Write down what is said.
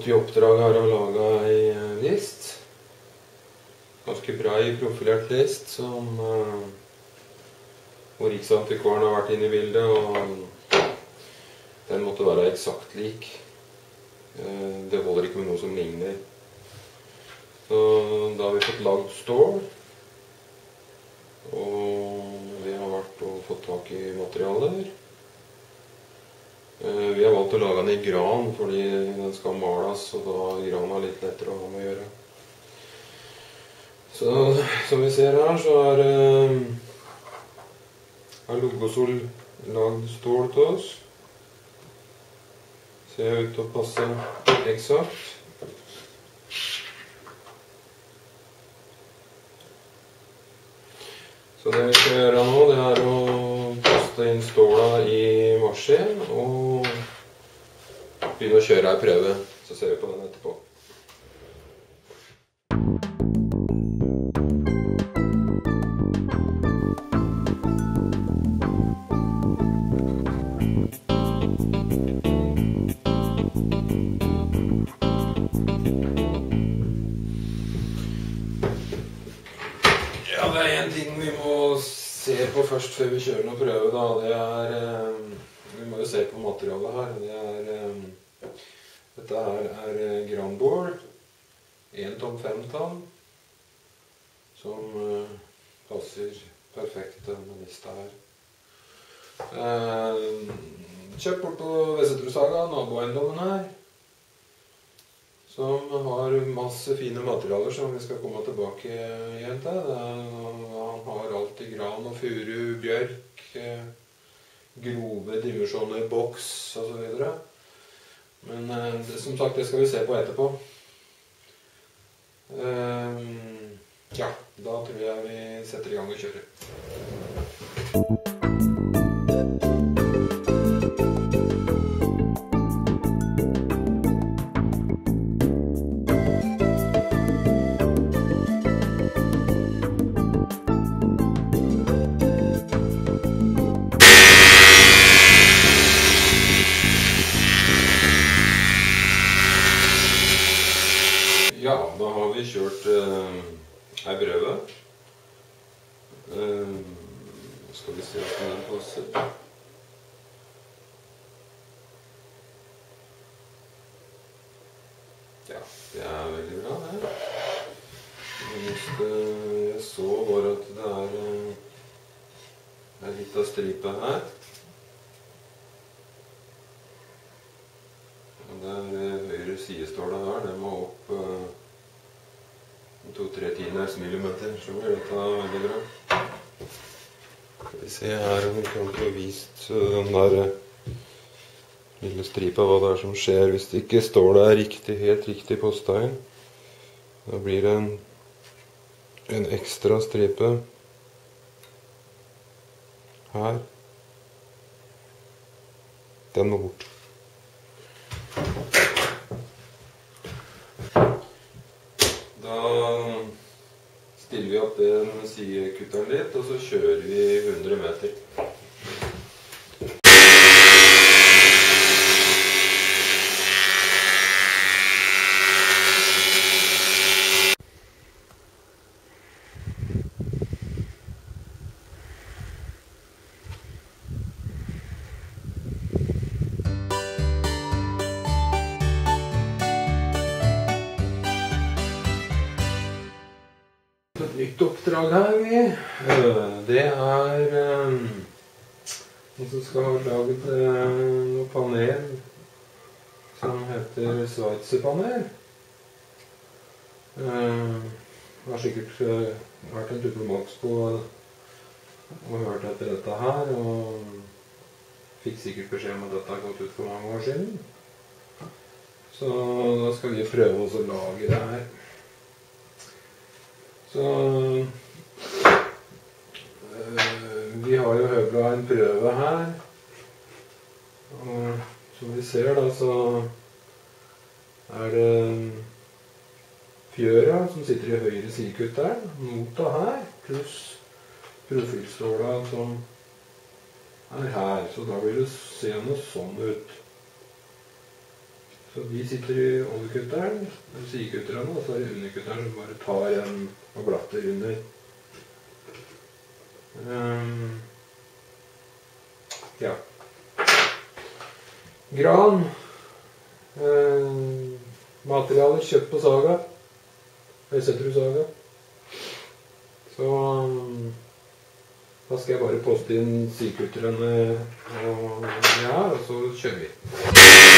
fått i oppdrag her å lage en list. Ganske brei, profilert list som hvor Riksantikvaren har vært inne i bildet, og den måtte være eksakt lik. Det holder ikke med noe som ligner. Så da har vi fått lagd stål, og vi har vært og fått tak i materialer. Vi har valgt å lage den i gran, fordi den skal males, og da er grana litt lettere å ha med å gjøre. Så som vi ser her, så har Logosol lagd stål til oss. Ser ut til å passe eksakt. Så det vi skal gjøre nå, det er å kaste inn ståla i maskin og begynne å kjøre en prøve. Så ser vi på den etterpå. Ja, det er en ting vi må se på først før vi kjører noen prøve da. Det er, vi må jo se på materialet her. Dette her er granboard, 1 tom 5 tann, som passer perfekt denne lista her. Kjøpt bort på Vesetroshaga, naboeiendommen her, som har masse fine materialer som vi skal komme tilbake igjen til. Han har alt i gran og furu, bjørk, grove dimensjoner, boks og så videre. Men som sagt, det skal vi se på etterpå. Ja, da tror jeg vi setter i gang og kjører. Ja, da har vi kjørt en prøve. Skal vi se hvordan den passer. Ja, det er veldig bra det. Det eneste jeg så var at det er en liten stripe her. Det er høyre sidestålet her, det må opp 2-3 millimeter, så blir dette veldig bra. Skal vi se her om vi kan få vist den der lille stripa, hva det er som skjer hvis det ikke står der riktig, helt riktig på stein. Da blir det en ekstra stripe her. Den må bort. Da stiller vi opp den sidekutteren litt, og så kjører vi 100 meter. Et nytt oppdrag her, det er noen som skal ha laget noe panel som heter Sveitserpanel. Det har sikkert vært en tur på Max på og hørt etter dette her, og fikk sikkert beskjed om at dette har gått ut for mange år siden. Så da skal vi prøve å lage det her. Så vi har jo høvla en prøve her, og som vi ser da, så er det fjøra som sitter i høyre sidekutteren, nota her, pluss profilståla som er her, så da vil det se noe sånn ut. Så de sitter i overkutteren, eller sidekutterne, og så er det underkutteren som bare tar en og glatter under. Ja. Gran. Materialer kjøpt på Saga. Øysetru Saga. Så da skal jeg bare poste inn sidekutterne og så kjører vi.